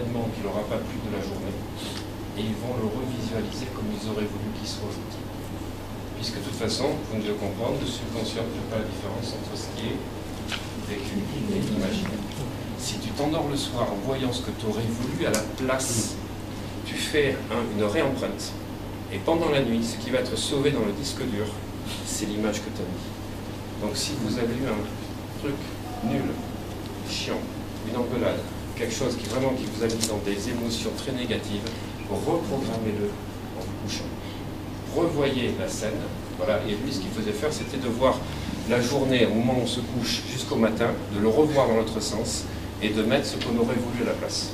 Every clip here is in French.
événement qui leur a pas plu de la journée, et ils vont le revisualiser comme ils auraient voulu qu'il soit aujourd'hui. Puisque de toute façon, vous devez comprendre, le subconscient ne fait pas la différence entre ce qui est vécu et imaginé. Si tu t'endors le soir en voyant ce que tu aurais voulu à la place, tu fais une réempreinte. Et pendant la nuit, ce qui va être sauvé dans le disque dur, c'est l'image que tu as mis. Donc si vous avez eu un truc nul, chiant, une engueulade, quelque chose qui vous a mis dans des émotions très négatives, reprogrammez-le en vous couchant. Revoyez la scène, voilà, et lui ce qu'il faisait faire, c'était de voir la journée au moment où on se couche jusqu'au matin, de le revoir dans l'autre sens, et de mettre ce qu'on aurait voulu à la place.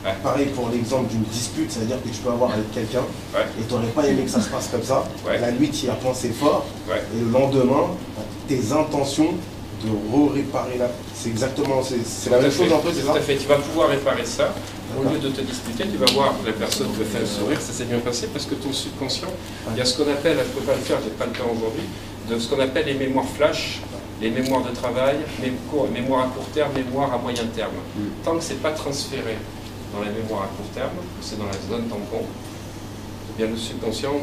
Ouais. Pareil pour l'exemple d'une dispute, c'est-à-dire que tu peux avoir avec quelqu'un et tu n'aurais pas aimé que ça se passe comme ça. La nuit, tu y as pensé fort et le lendemain, tes intentions de réparer la... C'est exactement, c'est la même chose un peu, c'est ça? Tout à fait, tu vas pouvoir réparer ça. Au lieu de te disputer, tu vas voir la personne te fait un sourire, ça s'est bien passé parce que ton subconscient, il y a ce qu'on appelle, je ne peux pas le faire, je n'ai pas le temps aujourd'hui, de ce qu'on appelle les mémoires flash, les mémoires de travail, mémoire à court terme, mémoire à moyen terme. Tant que ce n'est pas transféré dans la mémoire à court terme, c'est dans la zone tampon, eh bien le subconscient,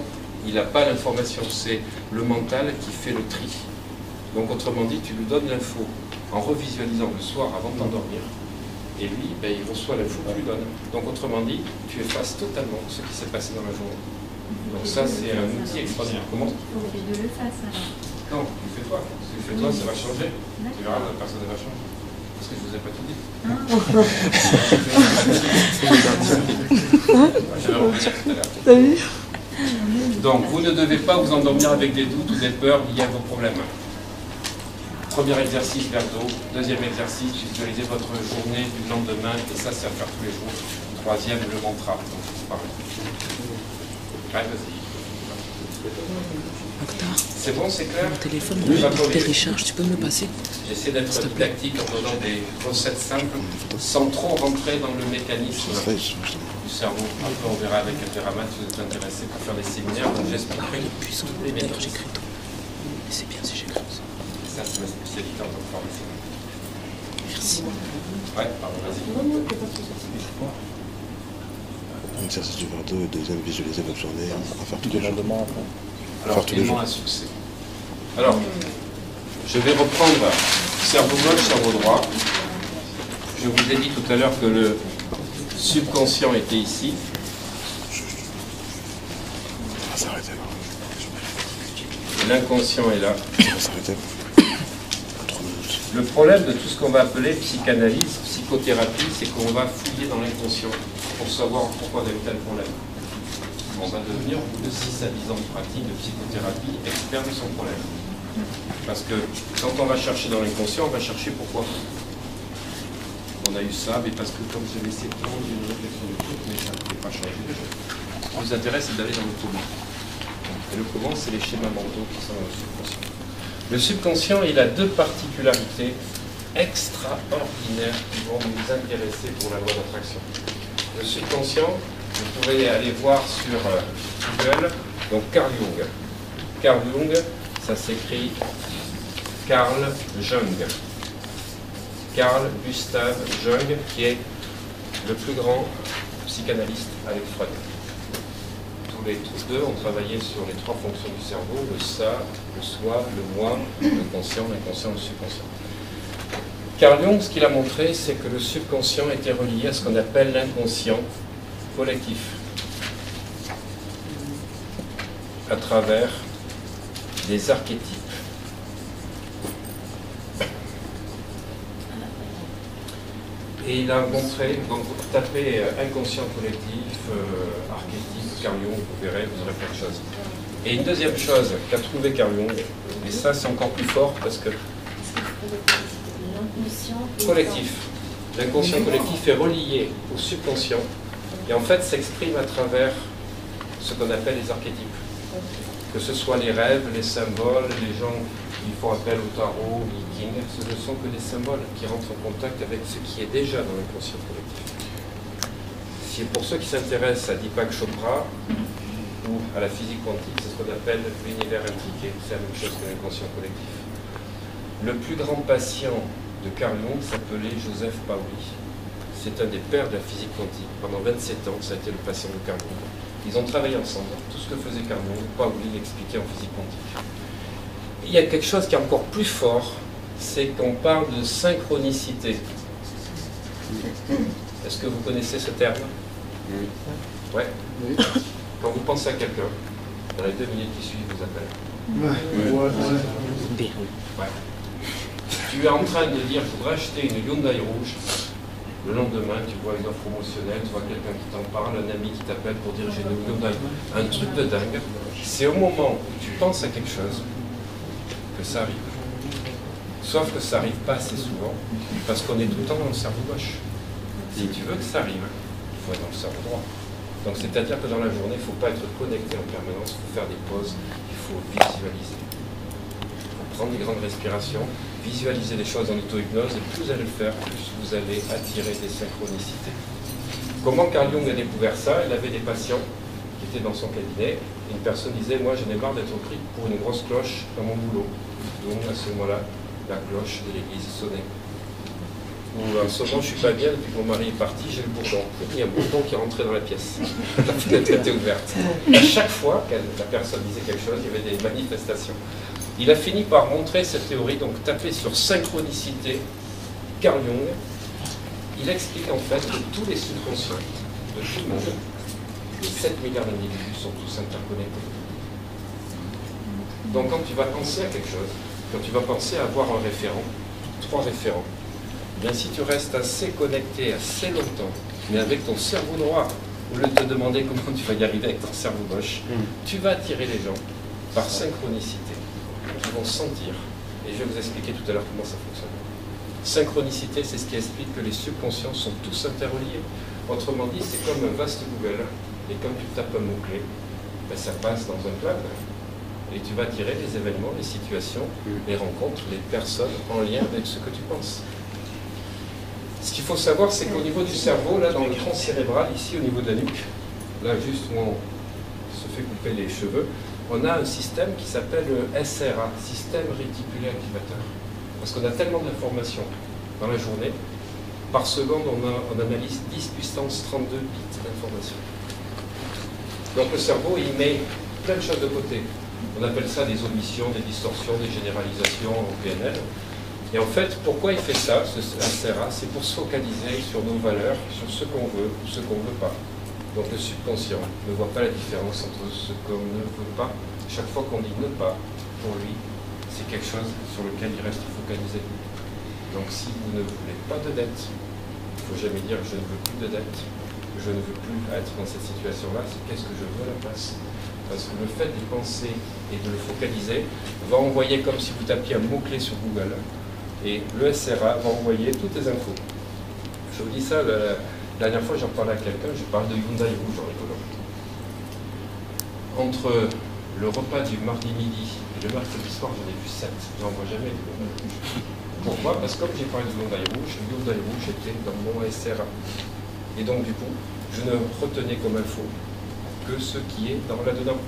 il n'a pas l'information, c'est le mental qui fait le tri. Donc autrement dit, tu lui donnes l'info en revisualisant le soir avant de t'endormir, et lui, ben, il reçoit l'info que tu lui donnes. Donc autrement dit, tu effaces totalement ce qui s'est passé dans la journée. Donc ça, c'est un outil extraordinaire. Comment? Il faut que je le fasse alors. Non, fais-toi. Si tu fais-toi, ça va changer. Tu verras, la personne va changer. Parce que je ne vous ai pas tout dit. Donc, vous ne devez pas vous endormir avec des doutes ou des peurs liées à vos problèmes. Premier exercice, verre d'eau. Deuxième exercice, visualisez votre journée du lendemain. Et ça, c'est à faire tous les jours. Troisième, le mantra. Donc, pareil. Ouais, vas-y. C'est bon, c'est clair? Mon téléphone, tes recharges, tu peux me le passer? J'essaie d'être didactique en donnant des recettes simples, sans trop rentrer dans le mécanisme du cerveau. Après, on verra avec Interama si vous êtes intéressé pour faire des séminaires, donc j'expliquerai toutes les méthodes. J'écris tout. Mais c'est bien si j'écris ça. Ça, c'est ma spécialité en tant que pharmacien. Merci. Ouais, pardon, vas-y. Exercice du verre d'eau et deuxième, visualiser votre journée à faire tous les jours. Alors, élément à succès. Alors, je vais reprendre cerveau gauche, cerveau droit. Je vous ai dit tout à l'heure que le subconscient était ici. Ça va s'arrêter là. L'inconscient est là. Ça va s'arrêter. 3 minutes. Le problème de tout ce qu'on va appeler psychanalyse, psychothérapie, c'est qu'on va fouiller dans l'inconscient pour savoir pourquoi on a eu tel problème. On va devenir, au bout de 6 à 10 ans de pratique de psychothérapie, expert de son problème. Parce que quand on va chercher dans l'inconscient, on va chercher pourquoi. On a eu ça, mais parce que comme j'ai laissé prendre une réflexion du truc, mais ça ne pouvait pas changer les choses. Ce qui nous intéresse, c'est d'aller dans le comment. Et le comment, c'est les schémas mentaux qui sont dans le subconscient. Le subconscient, il a deux particularités extraordinaires qui vont nous intéresser pour la loi d'attraction. Le subconscient, vous pouvez aller voir sur Google, donc Carl Jung. Carl Jung, ça s'écrit Carl Jung. Carl Gustav Jung, qui est le plus grand psychanalyste avec Freud. Tous deux ont travaillé sur les 3 fonctions du cerveau, le ça, le soi, le moi, le conscient, l'inconscient, le subconscient. Carl Jung, ce qu'il a montré, c'est que le subconscient était relié à ce qu'on appelle l'inconscient collectif, à travers des archétypes. Et il a montré, donc vous tapez inconscient collectif, archétype, Carl Jung, vous verrez, vous aurez plein de choses. Et une deuxième chose qu'a trouvé Carl Jung, et ça c'est encore plus fort parce que collectif, l'inconscient collectif est relié au subconscient et en fait s'exprime à travers ce qu'on appelle les archétypes. Que ce soit les rêves, les symboles, les gens qui font appel au tarot, au viking, ce ne sont que des symboles qui rentrent en contact avec ce qui est déjà dans l'inconscient collectif. Si pour ceux qui s'intéressent à Deepak Chopra ou à la physique quantique, c'est ce qu'on appelle l'univers impliqué, c'est la même chose que l'inconscient collectif. Le plus grand patient de Carl Jung s'appelait Joseph Pauli. C'est un des pères de la physique quantique. Pendant 27 ans, ça a été le patient de Carl Jung. Ils ont travaillé ensemble. Tout ce que faisait Carl Jung, Pauli l'expliquait en physique quantique. Il y a quelque chose qui est encore plus fort, c'est qu'on parle de synchronicité. Est-ce que vous connaissez ce terme? Oui. Ouais. Oui. Quand vous pensez à quelqu'un, dans les 2 minutes qui suivent, vous appelez. Ouais. Tu es en train de dire, je voudrais acheter une Hyundai rouge. Le lendemain, tu vois une offre promotionnelle, tu vois quelqu'un qui t'en parle, un ami qui t'appelle pour dire j'ai une Hyundai. Un truc de dingue. C'est au moment où tu penses à quelque chose que ça arrive. Sauf que ça n'arrive pas assez souvent, parce qu'on est tout le temps dans le cerveau gauche. Si tu veux que ça arrive, il faut être dans le cerveau droit. Donc c'est-à-dire que dans la journée, il ne faut pas être connecté en permanence, il faut faire des pauses, il faut visualiser. Il faut prendre des grandes respirations, visualiser les choses en auto-hypnose, et plus vous allez le faire, plus vous allez attirer des synchronicités. Comment Carl Jung a découvert ça? Il avait des patients qui étaient dans son cabinet, et une personne disait, moi j'en ai marre d'être pris pour une grosse cloche dans mon boulot. Donc à ce moment-là, la cloche de l'église sonnait. Ou en ce moment, je suis pas bien, depuis que mon mari est parti, j'ai le bourdon. Il y a un bourdon qui est rentré dans la pièce. La fenêtre était ouverte. À chaque fois que la personne disait quelque chose, il y avait des manifestations. Il a fini par montrer cette théorie, donc taper sur synchronicité. Carl Jung, il explique en fait que tous les subconscients de tout le monde, les 7 milliards d'individus sont tous interconnectés. Donc quand tu vas penser à quelque chose, quand tu vas penser à avoir un référent, 3 référents, eh bien si tu restes assez connecté assez longtemps, mais avec ton cerveau droit, au lieu de te demander comment tu vas y arriver avec ton cerveau gauche, tu vas attirer les gens par synchronicité. Ils vont sentir, et je vais vous expliquer tout à l'heure comment ça fonctionne. Synchronicité, c'est ce qui explique que les subconscients sont tous interreliés. Autrement dit, c'est comme un vaste Google, et comme tu tapes un mot-clé, ben ça passe dans un cloud. Et tu vas attirer les événements, les situations, les rencontres, les personnes en lien avec ce que tu penses. Ce qu'il faut savoir, c'est qu'au niveau du cerveau, là, dans le tronc cérébral, ici au niveau de la nuque, là juste où on se fait couper les cheveux, on a un système qui s'appelle le SRA, système réticulé activateur. Parce qu'on a tellement d'informations dans la journée, par seconde, on analyse 10 puissance 32 bits d'informations. Donc le cerveau, il met plein de choses de côté. On appelle ça des omissions, des distorsions, des généralisations en PNL. Et en fait, pourquoi il fait ça, ce SRA? C'est pour se focaliser sur nos valeurs, sur ce qu'on veut ou ce qu'on ne veut pas. Donc le subconscient ne voit pas la différence entre ce qu'on ne veut pas. Chaque fois qu'on dit ne pas, pour lui, c'est quelque chose sur lequel il reste focalisé. Donc si vous ne voulez pas de dette, il ne faut jamais dire je ne veux plus de dette, je ne veux plus être dans cette situation-là, c'est qu'est-ce que je veux à la place. Parce que le fait d'y penser et de le focaliser va envoyer comme si vous tapiez un mot-clé sur Google. Et le SRA va envoyer toutes les infos. Je vous dis ça, la dernière fois j'en parlais à quelqu'un, je parle de Hyundai rouge en rigolant. Entre le repas du mardi midi et le mercredi soir, j'en ai vu 7. J'en vois jamais du Hyundai rouge. Pourquoi? Parce que comme j'ai parlé de Hyundai rouge était dans mon SRA. Et donc du coup, je ne retenais comme info que ce qui est là-dedans.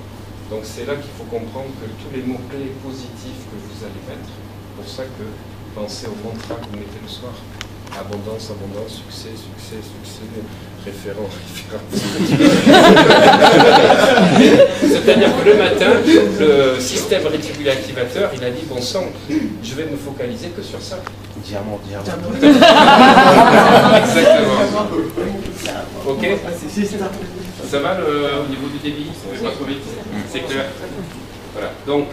Donc c'est là qu'il faut comprendre que tous les mots-clés positifs que vous allez mettre, pour ça que pensez au mantra que vous mettez le soir. Abondance, abondance, succès, succès, succès, référent, référent. C'est-à-dire que le matin, le système réticulé activateur, il a dit, bon sang, je vais me focaliser que sur ça. Diamant, diamant. Exactement. Ok? Ça va au niveau du débit? Pas trop vite? C'est clair? Voilà. Donc,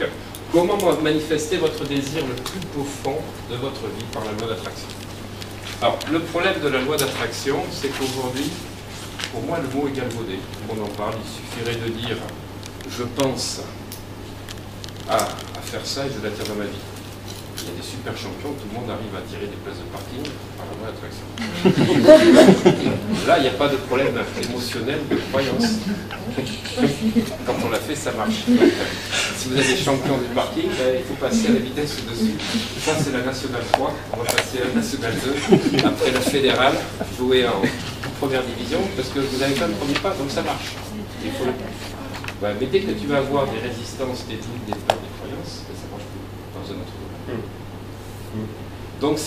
comment manifester votre désir le plus profond de votre vie par la loi d'attraction? Alors, le problème de la loi d'attraction, c'est qu'aujourd'hui, pour moi, le mot est galvaudé. On en parle, il suffirait de dire « je pense à faire ça et je l'attire dans ma vie ». Il y a des super champions, tout le monde arrive à tirer des places de parking par la loi d'attraction. Là, il n'y a pas de problème émotionnel, de croyance. Quand on l'a fait, ça marche. Donc, si vous êtes des champions du parking, il faut passer à la vitesse au-dessus. Ça, c'est la nationale 3. On va passer à la nationale 2. Après la fédérale, jouer en première division, parce que vous n'avez pas le premier pas, donc ça marche. Il faut le... Ouais, mais dès que tu vas avoir des résistances, des doutes, des peurs, des croyances, ça marche plus dans un autre domaine. Donc,